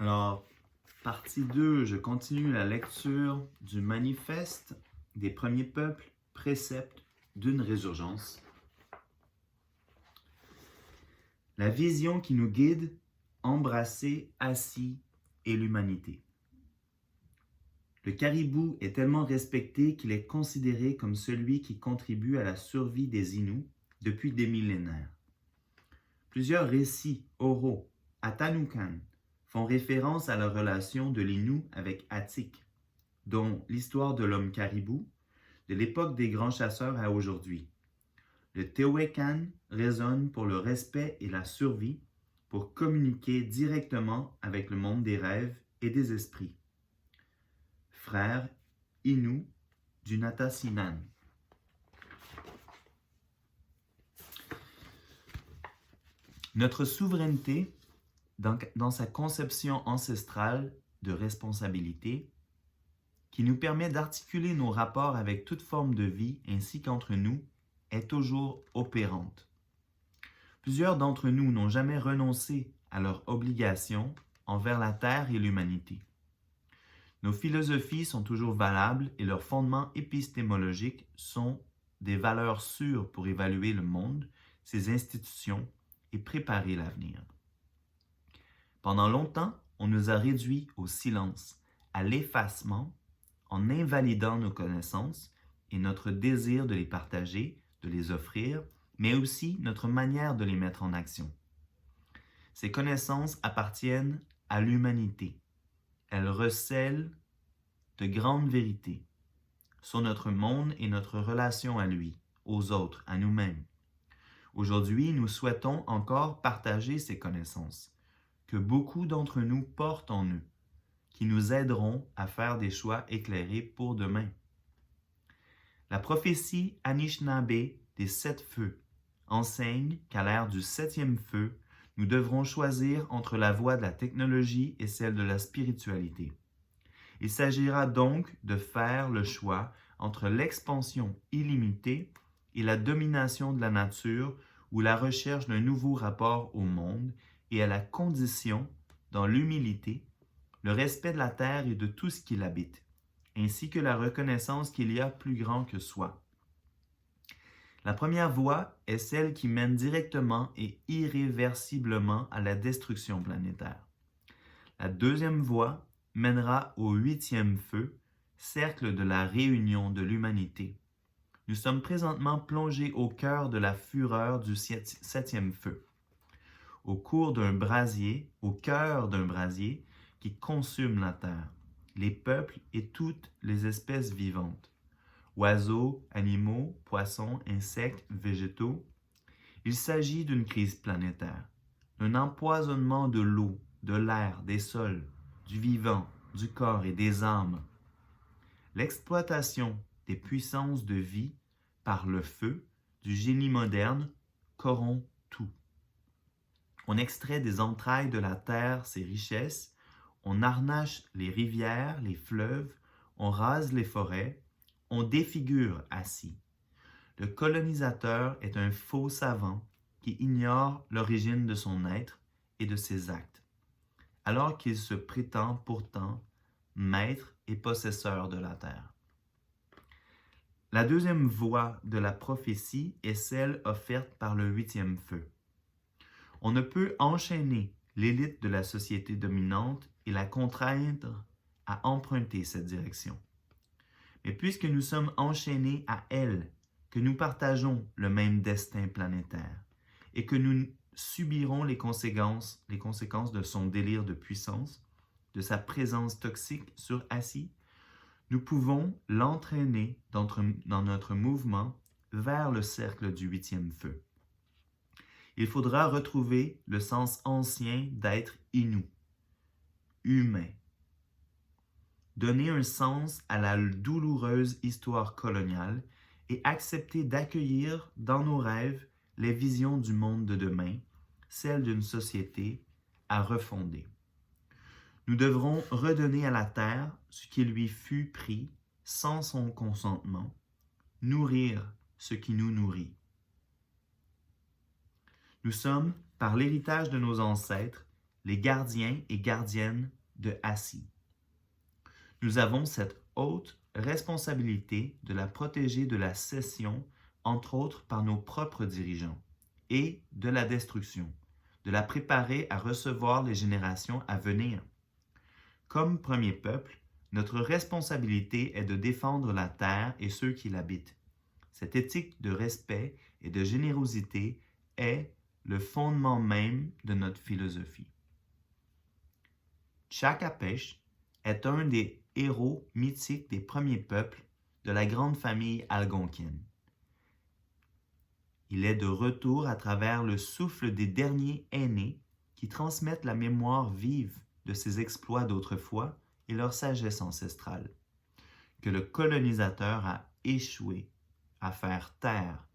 Alors, partie 2, je continue la lecture du manifeste des premiers peuples, préceptes d'une résurgence. La vision qui nous guide, embrasser assis et l'humanité. Le caribou est tellement respecté qu'il est considéré comme celui qui contribue à la survie des Inuits depuis des millénaires. Plusieurs récits oraux à Tanukan font référence à la relation de l'Innu avec Atik, dont l'histoire de l'homme caribou, de l'époque des grands chasseurs à aujourd'hui. Le Tehuelcan résonne pour le respect et la survie, pour communiquer directement avec le monde des rêves et des esprits. Frère Innu du Natassinan. Notre souveraineté, dans sa conception ancestrale de responsabilité, qui nous permet d'articuler nos rapports avec toute forme de vie ainsi qu'entre nous, est toujours opérante. Plusieurs d'entre nous n'ont jamais renoncé à leurs obligations envers la Terre et l'humanité. Nos philosophies sont toujours valables et leurs fondements épistémologiques sont des valeurs sûres pour évaluer le monde, ses institutions et préparer l'avenir. Pendant longtemps, on nous a réduits au silence, à l'effacement, en invalidant nos connaissances et notre désir de les partager, de les offrir, mais aussi notre manière de les mettre en action. Ces connaissances appartiennent à l'humanité. Elles recèlent de grandes vérités sur notre monde et notre relation à lui, aux autres, à nous-mêmes. Aujourd'hui, nous souhaitons encore partager ces connaissances que beaucoup d'entre nous portent en eux, qui nous aideront à faire des choix éclairés pour demain. La prophétie Anishinaabe des 7 feux enseigne qu'à l'ère du 7e feu, nous devrons choisir entre la voie de la technologie et celle de la spiritualité. Il s'agira donc de faire le choix entre l'expansion illimitée et la domination de la nature ou la recherche d'un nouveau rapport au monde et à la condition, dans l'humilité, le respect de la terre et de tout ce qui l'habite, ainsi que la reconnaissance qu'il y a plus grand que soi. La première voie est celle qui mène directement et irréversiblement à la destruction planétaire. La deuxième voie mènera au 8e feu, cercle de la réunion de l'humanité. Nous sommes présentement plongés au cœur de la fureur du 7e feu, au cœur d'un brasier qui consume la terre, les peuples et toutes les espèces vivantes, oiseaux, animaux, poissons, insectes, végétaux. Il s'agit d'une crise planétaire, d'un empoisonnement de l'eau, de l'air, des sols, du vivant, du corps et des âmes. L'exploitation des puissances de vie par le feu du génie moderne corrompt tout. On extrait des entrailles de la terre ses richesses, on harnache les rivières, les fleuves, on rase les forêts, on défigure assis. Le colonisateur est un faux savant qui ignore l'origine de son être et de ses actes, alors qu'il se prétend pourtant maître et possesseur de la terre. La deuxième voie de la prophétie est celle offerte par le 8e feu. On ne peut enchaîner l'élite de la société dominante et la contraindre à emprunter cette direction. Mais puisque nous sommes enchaînés à elle, que nous partageons le même destin planétaire et que nous subirons les conséquences de son délire de puissance, de sa présence toxique sur Assis, nous pouvons l'entraîner dans notre mouvement vers le cercle du 8e feu. Il faudra retrouver le sens ancien d'être Innu, humain. Donner un sens à la douloureuse histoire coloniale et accepter d'accueillir dans nos rêves les visions du monde de demain, celles d'une société à refonder. Nous devrons redonner à la terre ce qui lui fut pris sans son consentement, nourrir ce qui nous nourrit. Nous sommes, par l'héritage de nos ancêtres, les gardiens et gardiennes de Assis. Nous avons cette haute responsabilité de la protéger de la cession, entre autres par nos propres dirigeants, et de la destruction, de la préparer à recevoir les générations à venir. Comme premier peuple, notre responsabilité est de défendre la terre et ceux qui l'habitent. Cette éthique de respect et de générosité est le fondement même de notre philosophie. Tshakapesh est un des héros mythiques des premiers peuples de la grande famille algonquienne. Il est de retour à travers le souffle des derniers aînés qui transmettent la mémoire vive de ses exploits d'autrefois et leur sagesse ancestrale, que le colonisateur a échoué à faire taire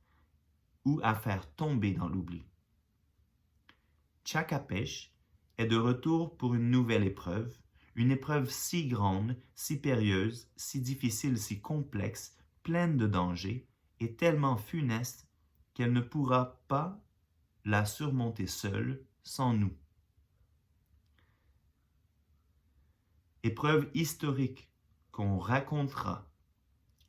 ou à faire tomber dans l'oubli. Tshakapesh est de retour pour une nouvelle épreuve, une épreuve si grande, si périlleuse, si difficile, si complexe, pleine de dangers et tellement funeste qu'elle ne pourra pas la surmonter seule, sans nous. Épreuve historique qu'on racontera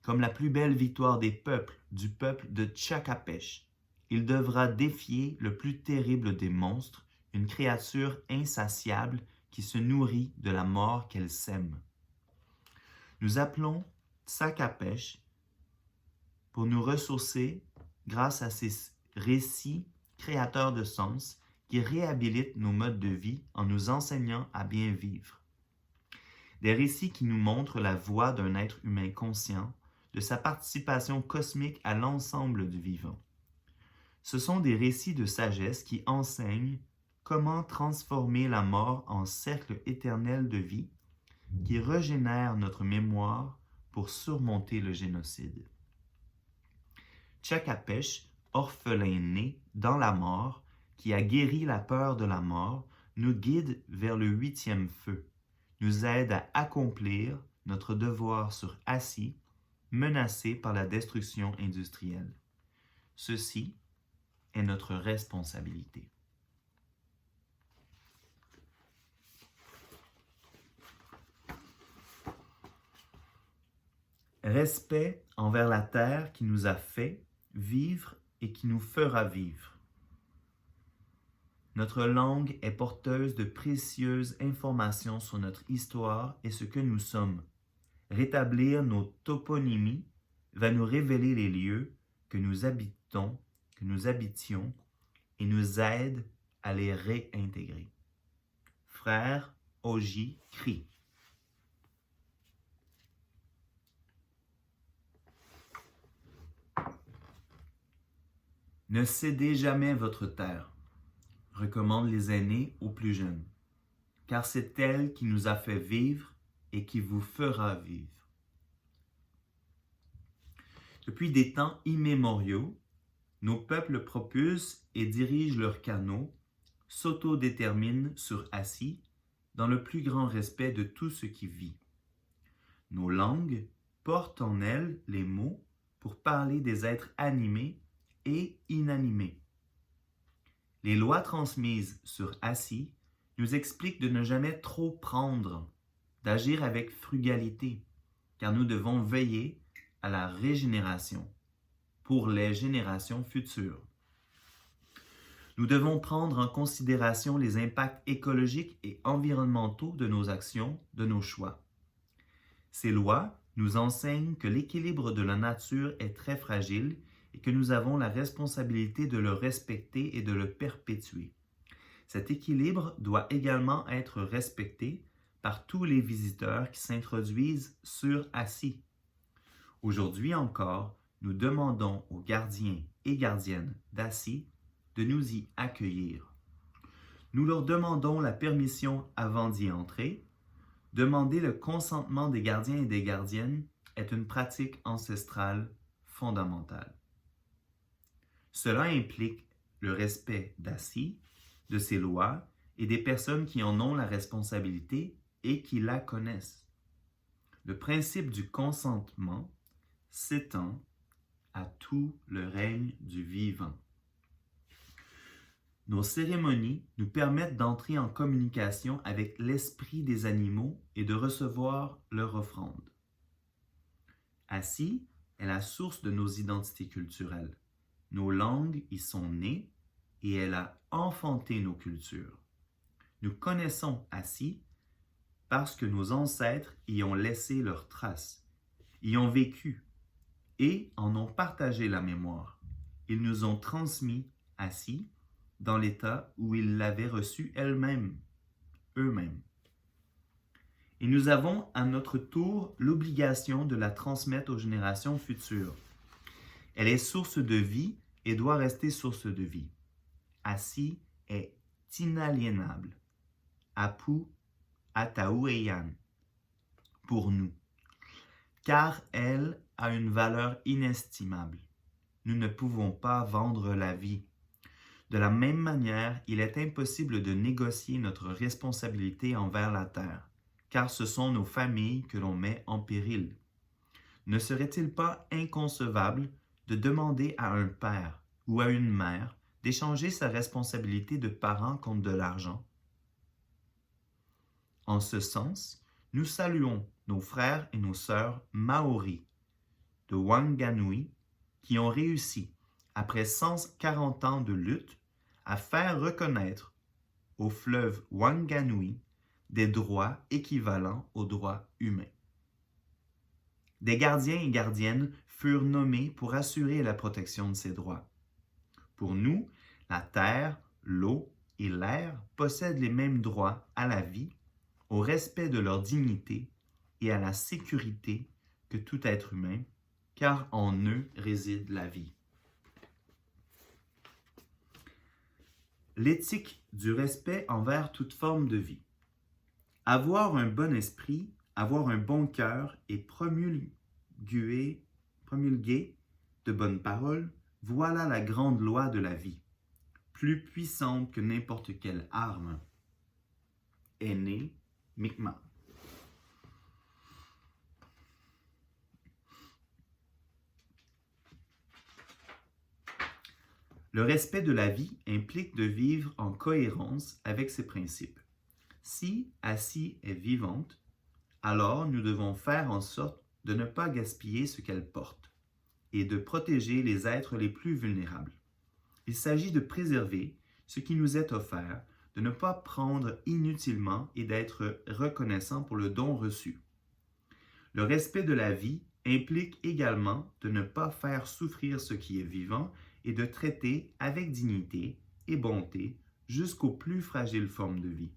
comme la plus belle victoire des peuples, du peuple de Tshakapesh. Il devra défier le plus terrible des monstres, une créature insatiable qui se nourrit de la mort qu'elle sème. Nous appelons Tshakapesh pour nous ressourcer grâce à ces récits créateurs de sens qui réhabilitent nos modes de vie en nous enseignant à bien vivre. Des récits qui nous montrent la voie d'un être humain conscient, de sa participation cosmique à l'ensemble du vivant. Ce sont des récits de sagesse qui enseignent comment transformer la mort en cercle éternel de vie, qui régénère notre mémoire pour surmonter le génocide. Tshakapesh, orphelin né dans la mort, qui a guéri la peur de la mort, nous guide vers le 8e feu, nous aide à accomplir notre devoir sur Assis, menacé par la destruction industrielle. Ceci est notre responsabilité. Respect envers la terre qui nous a fait vivre et qui nous fera vivre. Notre langue est porteuse de précieuses informations sur notre histoire et ce que nous sommes. Rétablir nos toponymies va nous révéler les lieux que nous habitons, que nous habitions et nous aide à les réintégrer. Frère Oji crie. Ne cédez jamais votre terre, recommandent les aînés aux plus jeunes, car c'est elle qui nous a fait vivre et qui vous fera vivre. Depuis des temps immémoriaux, nos peuples propulsent et dirigent leurs canaux, s'autodéterminent sur Assis, dans le plus grand respect de tout ce qui vit. Nos langues portent en elles les mots pour parler des êtres animés et inanimés. Les lois transmises sur Assis nous expliquent de ne jamais trop prendre, d'agir avec frugalité, car nous devons veiller à la régénération pour les générations futures. Nous devons prendre en considération les impacts écologiques et environnementaux de nos actions, de nos choix. Ces lois nous enseignent que l'équilibre de la nature est très fragile et que nous avons la responsabilité de le respecter et de le perpétuer. Cet équilibre doit également être respecté par tous les visiteurs qui s'introduisent sur Assis. Aujourd'hui encore, nous demandons aux gardiens et gardiennes d'Assis de nous y accueillir. Nous leur demandons la permission avant d'y entrer. Demander le consentement des gardiens et des gardiennes est une pratique ancestrale fondamentale. Cela implique le respect d'Assis, de ses lois et des personnes qui en ont la responsabilité et qui la connaissent. Le principe du consentement s'étend à tout le règne du vivant. Nos cérémonies nous permettent d'entrer en communication avec l'esprit des animaux et de recevoir leur offrande. Assis est la source de nos identités culturelles. Nos langues y sont nées et elle a enfanté nos cultures. Nous connaissons Assis parce que nos ancêtres y ont laissé leurs traces, y ont vécu et en ont partagé la mémoire. Ils nous ont transmis Assis dans l'état où ils l'avaient reçu eux-mêmes. Et nous avons à notre tour l'obligation de la transmettre aux générations futures. Elle est source de vie et doit rester source de vie. Assis est inaliénable. Apu Ataoueyan pour nous, car elle a une valeur inestimable. Nous ne pouvons pas vendre la vie. De la même manière, il est impossible de négocier notre responsabilité envers la terre, car ce sont nos familles que l'on met en péril. Ne serait-il pas inconcevable de demander à un père ou à une mère d'échanger sa responsabilité de parent contre de l'argent? En ce sens, nous saluons nos frères et nos sœurs maoris de Wanganui qui ont réussi, après 140 ans de lutte, à faire reconnaître au fleuve Wanganui des droits équivalents aux droits humains. Des gardiens et gardiennes furent nommés pour assurer la protection de ces droits. Pour nous, la terre, l'eau et l'air possèdent les mêmes droits à la vie, au respect de leur dignité et à la sécurité que tout être humain, car en eux réside la vie. L'éthique du respect envers toute forme de vie. Avoir un bon esprit, avoir un bon cœur et promulguer de bonnes paroles, voilà la grande loi de la vie, plus puissante que n'importe quelle arme. Aîné Mi'kmaq. Le respect de la vie implique de vivre en cohérence avec ses principes. Si Assis est vivante, alors nous devons faire en sorte de ne pas gaspiller ce qu'elle porte et de protéger les êtres les plus vulnérables. Il s'agit de préserver ce qui nous est offert, de ne pas prendre inutilement et d'être reconnaissant pour le don reçu. Le respect de la vie implique également de ne pas faire souffrir ce qui est vivant et de traiter avec dignité et bonté jusqu'aux plus fragiles formes de vie.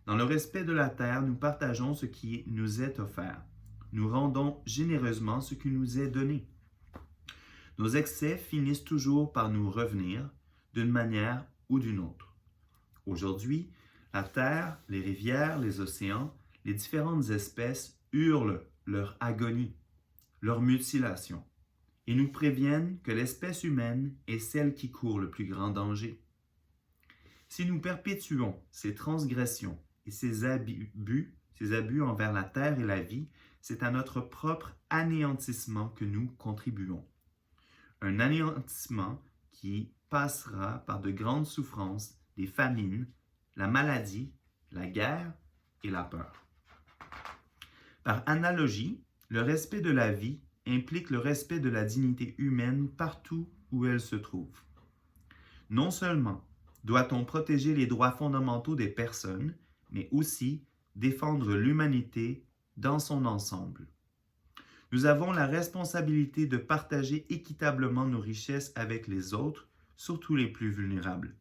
Dans le respect de la terre, nous partageons ce qui nous est offert. Nous rendons généreusement ce qui nous est donné. Nos excès finissent toujours par nous revenir d'une manière ou d'une autre. Aujourd'hui, la terre, les rivières, les océans, les différentes espèces hurlent leur agonie, leur mutilation, et nous préviennent que l'espèce humaine est celle qui court le plus grand danger. Si nous perpétuons ces transgressions et ces abus envers la terre et la vie, c'est à notre propre anéantissement que nous contribuons. Un anéantissement qui passera par de grandes souffrances, des famines, la maladie, la guerre et la peur. Par analogie, le respect de la vie implique le respect de la dignité humaine partout où elle se trouve. Non seulement doit-on protéger les droits fondamentaux des personnes, mais aussi défendre l'humanité dans son ensemble. Nous avons la responsabilité de partager équitablement nos richesses avec les autres, surtout les plus vulnérables,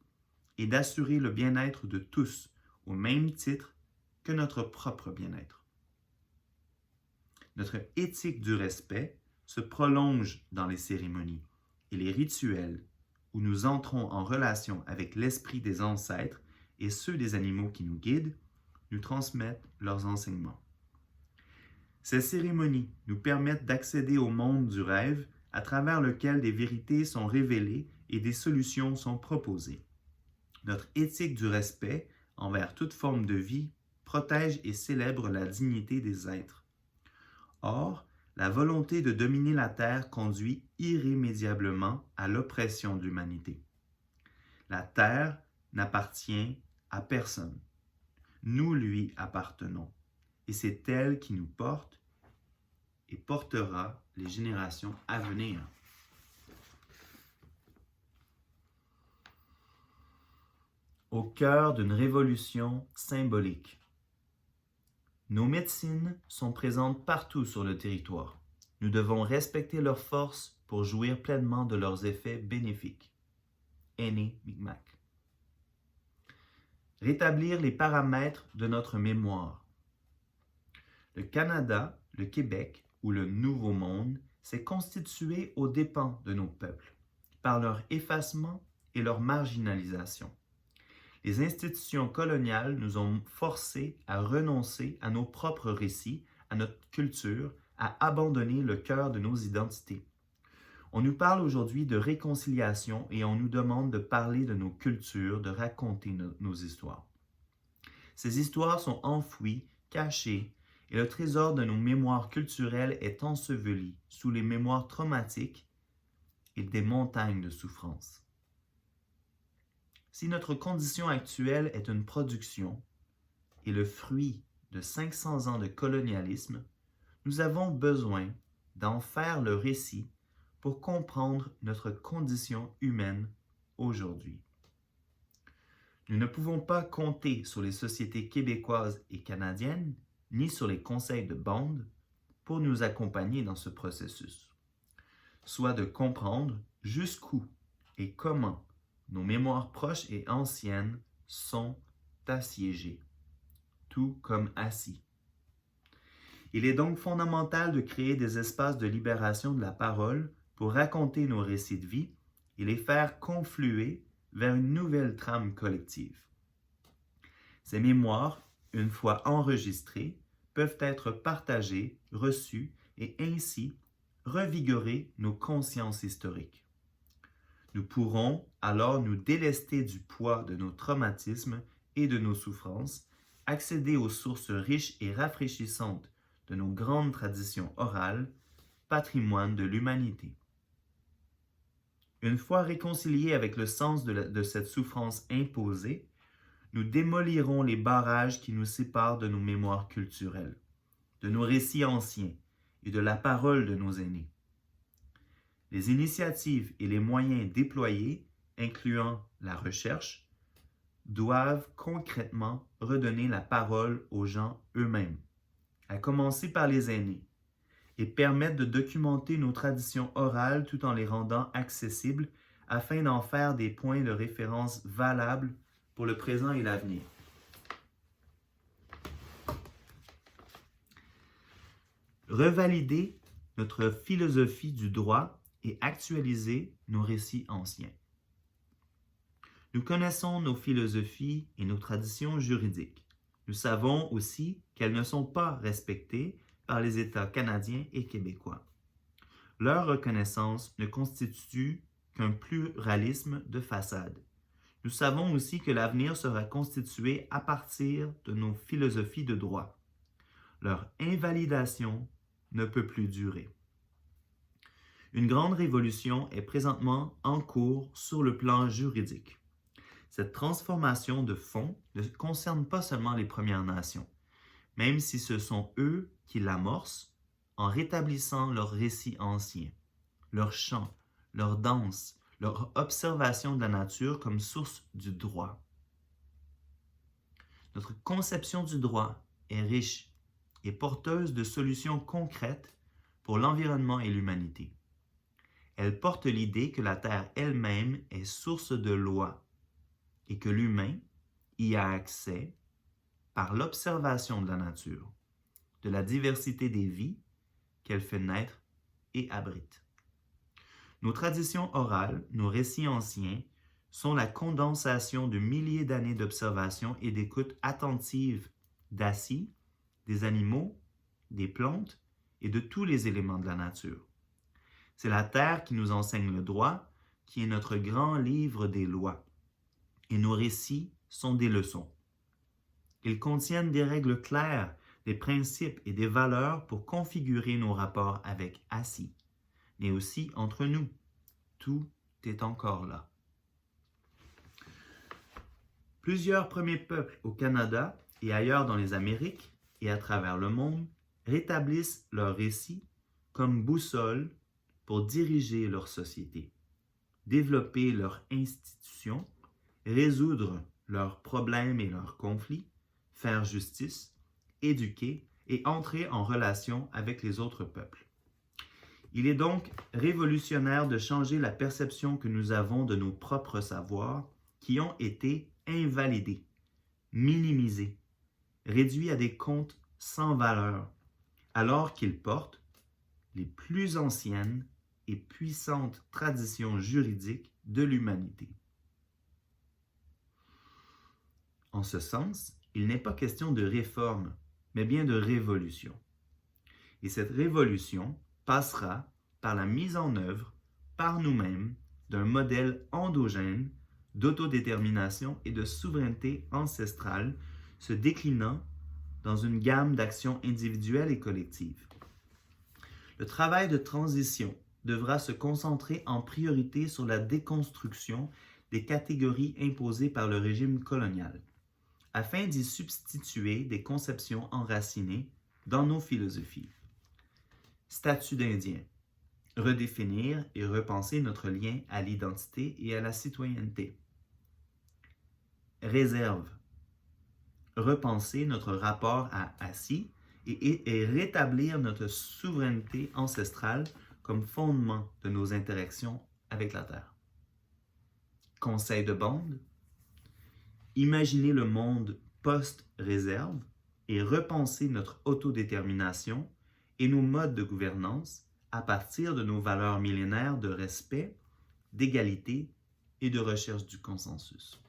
et d'assurer le bien-être de tous au même titre que notre propre bien-être. Notre éthique du respect se prolonge dans les cérémonies et les rituels où nous entrons en relation avec l'esprit des ancêtres et ceux des animaux qui nous guident, nous transmettent leurs enseignements. Ces cérémonies nous permettent d'accéder au monde du rêve à travers lequel des vérités sont révélées et des solutions sont proposées. Notre éthique du respect envers toute forme de vie protège et célèbre la dignité des êtres. Or, la volonté de dominer la terre conduit irrémédiablement à l'oppression de l'humanité. La terre n'appartient à personne. Nous lui appartenons. Et c'est elle qui nous porte et portera les générations à venir. Au cœur d'une révolution symbolique. Nos médecines sont présentes partout sur le territoire. Nous devons respecter leurs forces pour jouir pleinement de leurs effets bénéfiques. Aîné Micmac. Rétablir les paramètres de notre mémoire. Le Canada, le Québec ou le Nouveau Monde s'est constitué aux dépens de nos peuples, par leur effacement et leur marginalisation. Les institutions coloniales nous ont forcés à renoncer à nos propres récits, à notre culture, à abandonner le cœur de nos identités. On nous parle aujourd'hui de réconciliation et on nous demande de parler de nos cultures, de raconter nos histoires. Ces histoires sont enfouies, cachées, et le trésor de nos mémoires culturelles est enseveli sous les mémoires traumatiques et des montagnes de souffrance. Si notre condition actuelle est une production et le fruit de 500 ans de colonialisme, nous avons besoin d'en faire le récit pour comprendre notre condition humaine aujourd'hui. Nous ne pouvons pas compter sur les sociétés québécoises et canadiennes, ni sur les conseils de bande, pour nous accompagner dans ce processus, soit de comprendre jusqu'où et comment nos mémoires proches et anciennes sont assiégées, tout comme assis. Il est donc fondamental de créer des espaces de libération de la parole pour raconter nos récits de vie et les faire confluer vers une nouvelle trame collective. Ces mémoires, une fois enregistrées, peuvent être partagées, reçues et ainsi revigorer nos consciences historiques. Nous pourrons alors nous délester du poids de nos traumatismes et de nos souffrances, accéder aux sources riches et rafraîchissantes de nos grandes traditions orales, patrimoine de l'humanité. Une fois réconciliés avec le sens de cette souffrance imposée, nous démolirons les barrages qui nous séparent de nos mémoires culturelles, de nos récits anciens et de la parole de nos aînés. Les initiatives et les moyens déployés, incluant la recherche, doivent concrètement redonner la parole aux gens eux-mêmes, à commencer par les aînés, et permettre de documenter nos traditions orales tout en les rendant accessibles afin d'en faire des points de référence valables pour le présent et l'avenir. Revalider notre philosophie du droit et actualiser nos récits anciens. Nous connaissons nos philosophies et nos traditions juridiques. Nous savons aussi qu'elles ne sont pas respectées par les États canadiens et québécois. Leur reconnaissance ne constitue qu'un pluralisme de façade. Nous savons aussi que l'avenir sera constitué à partir de nos philosophies de droit. Leur invalidation ne peut plus durer. Une grande révolution est présentement en cours sur le plan juridique. Cette transformation de fond ne concerne pas seulement les Premières Nations, même si ce sont eux qui l'amorcent en rétablissant leurs récits anciens, leurs chants, leurs danses, leur observation de la nature comme source du droit. Notre conception du droit est riche et porteuse de solutions concrètes pour l'environnement et l'humanité. Elle porte l'idée que la Terre elle-même est source de loi et que l'humain y a accès par l'observation de la nature, de la diversité des vies qu'elle fait naître et abrite. Nos traditions orales, nos récits anciens, sont la condensation de milliers d'années d'observation et d'écoute attentive d'assis, des animaux, des plantes et de tous les éléments de la nature. C'est la terre qui nous enseigne le droit, qui est notre grand livre des lois. Et nos récits sont des leçons. Ils contiennent des règles claires, des principes et des valeurs pour configurer nos rapports avec assis, mais aussi entre nous. Tout est encore là. Plusieurs premiers peuples au Canada et ailleurs dans les Amériques et à travers le monde rétablissent leur récit comme boussole pour diriger leur société, développer leurs institutions, résoudre leurs problèmes et leurs conflits, faire justice, éduquer et entrer en relation avec les autres peuples. Il est donc révolutionnaire de changer la perception que nous avons de nos propres savoirs qui ont été invalidés, minimisés, réduits à des contes sans valeur, alors qu'ils portent les plus anciennes et puissantes traditions juridiques de l'humanité. En ce sens, il n'est pas question de réforme, mais bien de révolution. Et cette révolution passera par la mise en œuvre, par nous-mêmes, d'un modèle endogène d'autodétermination et de souveraineté ancestrale se déclinant dans une gamme d'actions individuelles et collectives. Le travail de transition devra se concentrer en priorité sur la déconstruction des catégories imposées par le régime colonial, afin d'y substituer des conceptions enracinées dans nos philosophies. Statut d'Indien. Redéfinir et repenser notre lien à l'identité et à la citoyenneté. Réserve. Repenser notre rapport à assis et rétablir notre souveraineté ancestrale comme fondement de nos interactions avec la Terre. Conseil de bande. Imaginer le monde post-réserve et repenser notre autodétermination et nos modes de gouvernance à partir de nos valeurs millénaires de respect, d'égalité et de recherche du consensus.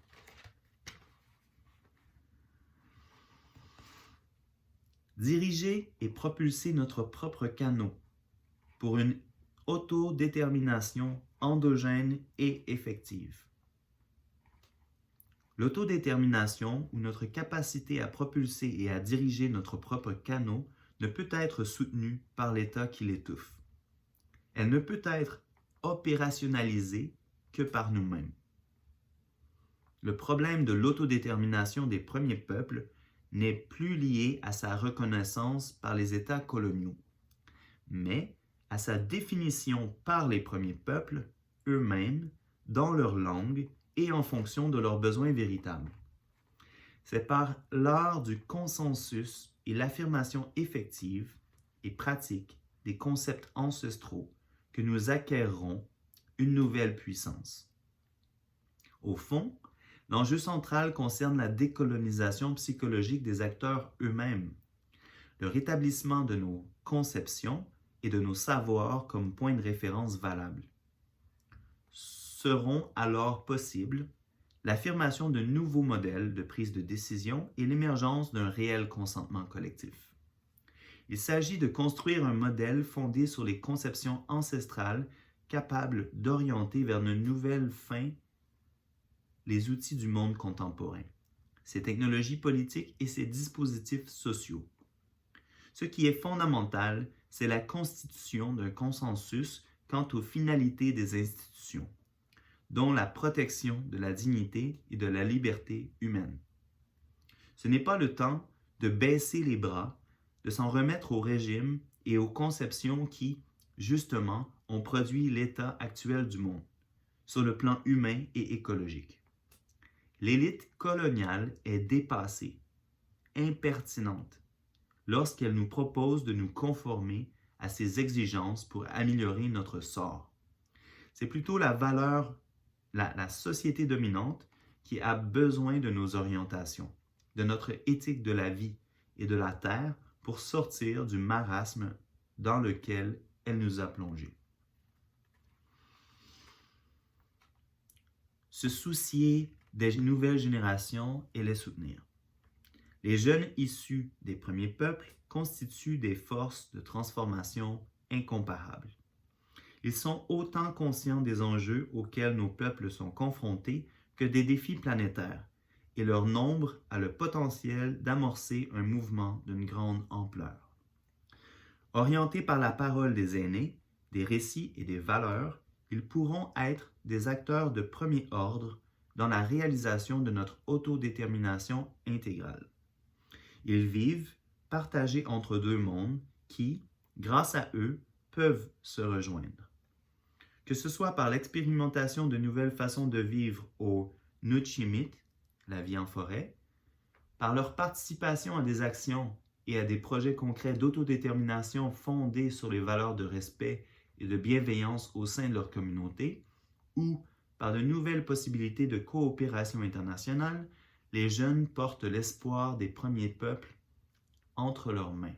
Diriger et propulser notre propre canot pour une autodétermination endogène et effective. L'autodétermination ou notre capacité à propulser et à diriger notre propre canot ne peut être soutenue par l'État qui l'étouffe. Elle ne peut être opérationnalisée que par nous-mêmes. Le problème de l'autodétermination des premiers peuples n'est plus lié à sa reconnaissance par les États coloniaux, mais à sa définition par les premiers peuples eux-mêmes, dans leur langue et en fonction de leurs besoins véritables. C'est par l'art du consensus et l'affirmation effective et pratique des concepts ancestraux que nous acquérerons une nouvelle puissance. Au fond, l'enjeu central concerne la décolonisation psychologique des acteurs eux-mêmes, le rétablissement de nos conceptions et de nos savoirs comme point de référence valable. Seront alors possibles l'affirmation de nouveaux modèles de prise de décision et l'émergence d'un réel consentement collectif. Il s'agit de construire un modèle fondé sur les conceptions ancestrales capables d'orienter vers une nouvelle fin les outils du monde contemporain, ses technologies politiques et ses dispositifs sociaux. Ce qui est fondamental, c'est la constitution d'un consensus quant aux finalités des institutions, dont la protection de la dignité et de la liberté humaine. Ce n'est pas le temps de baisser les bras, de s'en remettre au régime et aux conceptions qui, justement, ont produit l'état actuel du monde, sur le plan humain et écologique. L'élite coloniale est dépassée, impertinente, lorsqu'elle nous propose de nous conformer à ses exigences pour améliorer notre sort. C'est plutôt la société dominante qui a besoin de nos orientations, de notre éthique de la vie et de la terre pour sortir du marasme dans lequel elle nous a plongés. Se soucier des nouvelles générations et les soutenir. Les jeunes issus des premiers peuples constituent des forces de transformation incomparables. Ils sont autant conscients des enjeux auxquels nos peuples sont confrontés que des défis planétaires, et leur nombre a le potentiel d'amorcer un mouvement d'une grande ampleur. Orientés par la parole des aînés, des récits et des valeurs, ils pourront être des acteurs de premier ordre dans la réalisation de notre autodétermination intégrale. Ils vivent partagés entre deux mondes qui, grâce à eux, peuvent se rejoindre. Que ce soit par l'expérimentation de nouvelles façons de vivre au Nuchimit, la vie en forêt, par leur participation à des actions et à des projets concrets d'autodétermination fondés sur les valeurs de respect et de bienveillance au sein de leur communauté, ou par de nouvelles possibilités de coopération internationale, les jeunes portent l'espoir des premiers peuples entre leurs mains.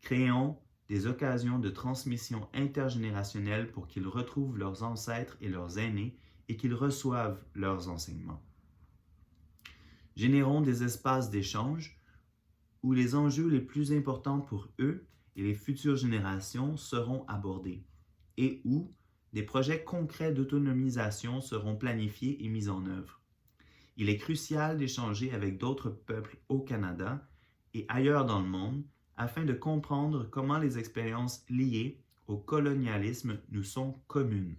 Créons des occasions de transmission intergénérationnelle pour qu'ils retrouvent leurs ancêtres et leurs aînés et qu'ils reçoivent leurs enseignements. Générons des espaces d'échange où les enjeux les plus importants pour eux et les futures générations seront abordés et où des projets concrets d'autonomisation seront planifiés et mis en œuvre. Il est crucial d'échanger avec d'autres peuples au Canada et ailleurs dans le monde afin de comprendre comment les expériences liées au colonialisme nous sont communes.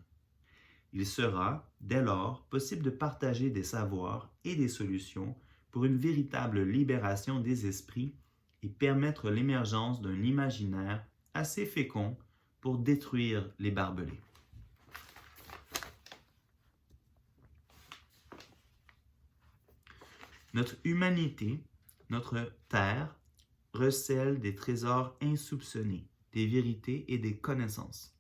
Il sera, dès lors, possible de partager des savoirs et des solutions pour une véritable libération des esprits et permettre l'émergence d'un imaginaire assez fécond pour détruire les barbelés. Notre humanité, notre terre, recèle des trésors insoupçonnés, des vérités et des connaissances.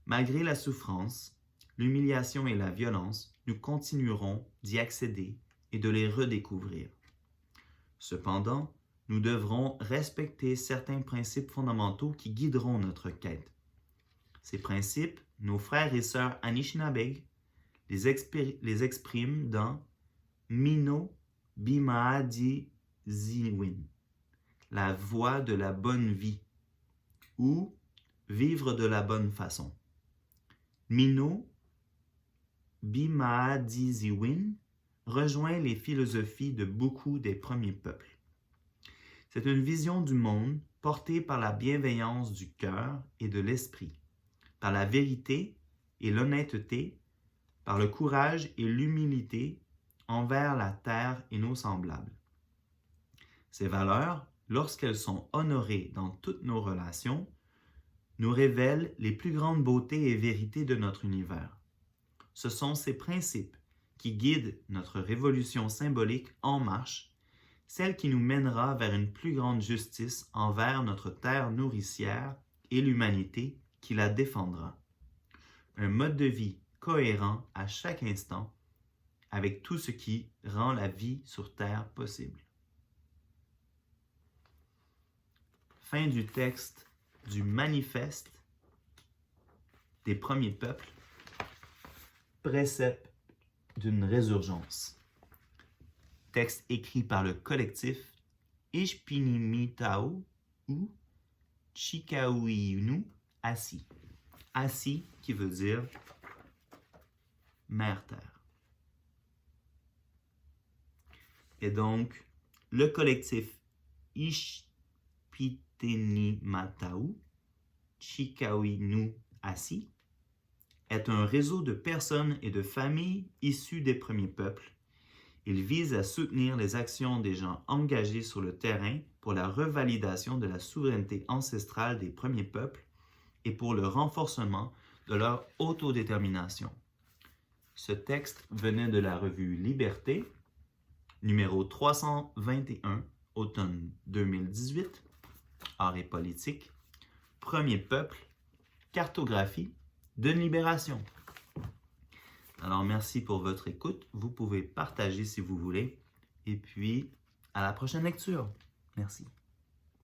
Malgré la souffrance, l'humiliation et la violence, nous continuerons d'y accéder et de les redécouvrir. Cependant, nous devrons respecter certains principes fondamentaux qui guideront notre quête. Ces principes, nos frères et sœurs Anishinaabeg les expriment dans Mino Bimaadi Ziwin, la voie de la bonne vie, ou vivre de la bonne façon. Mino Bimaadi Ziwin rejoint les philosophies de beaucoup des premiers peuples. C'est une vision du monde portée par la bienveillance du cœur et de l'esprit, par la vérité et l'honnêteté, par le courage et l'humilité envers la terre et nos semblables. Ces valeurs, lorsqu'elles sont honorées dans toutes nos relations, nous révèlent les plus grandes beautés et vérités de notre univers. Ce sont ces principes qui guident notre révolution symbolique en marche, celle qui nous mènera vers une plus grande justice envers notre terre nourricière et l'humanité qui la défendra. Un mode de vie cohérent à chaque instant avec tout ce qui rend la vie sur terre possible. Fin du texte du manifeste des premiers peuples, précepte d'une résurgence. Texte écrit par le collectif Ishpinimitao ou Chikawinu Assi. Assi qui veut dire mère-terre. Et donc, le collectif Ishpinimatau Chikawinu Assi est un réseau de personnes et de familles issues des premiers peuples. Il vise à soutenir les actions des gens engagés sur le terrain pour la revalidation de la souveraineté ancestrale des premiers peuples et pour le renforcement de leur autodétermination. Ce texte venait de la revue Liberté, numéro 321, automne 2018, Art et politique, Premier peuple, cartographie d'une libération. Alors, merci pour votre écoute. Vous pouvez partager si vous voulez. Et puis, à la prochaine lecture. Merci.